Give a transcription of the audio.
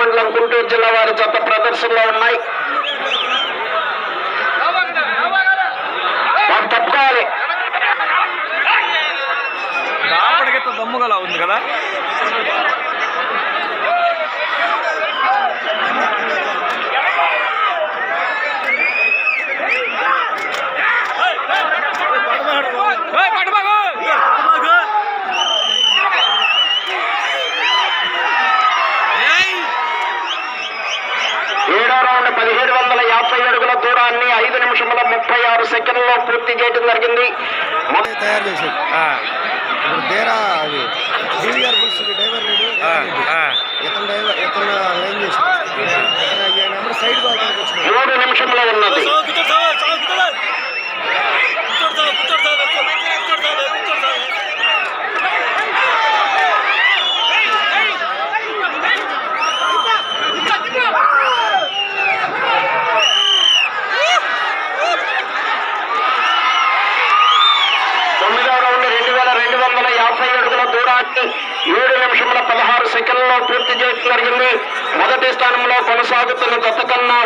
మండలం గుంటూరు జిల్లా వారి జత ప్రదర్శనలో ఉన్నాయి. తప్పుకోవాలి. రాపడికి దమ్ముగల ఉంది కదా. ఏడో రౌండ్ 1750 అడుగుల దూరాన్ని 5 నిమిషముల 36 సెకండ్లలో పూర్తి చేయడం జరిగింది. తయారు చేసేది ఇప్పుడు బేరా అది జూనియర్ బుల్స్ డ్రైవర్ ఇతను లైన్ చేసి సైడ్ 3 నిమిషంలో ఉన్నది. దూరాన్ని 7 నిమిషముల 16 సెకండ్లలో పూర్తి చేయడం జరిగింది. మొదటి స్థానంలో కొనసాగుతున్న జత కన్నా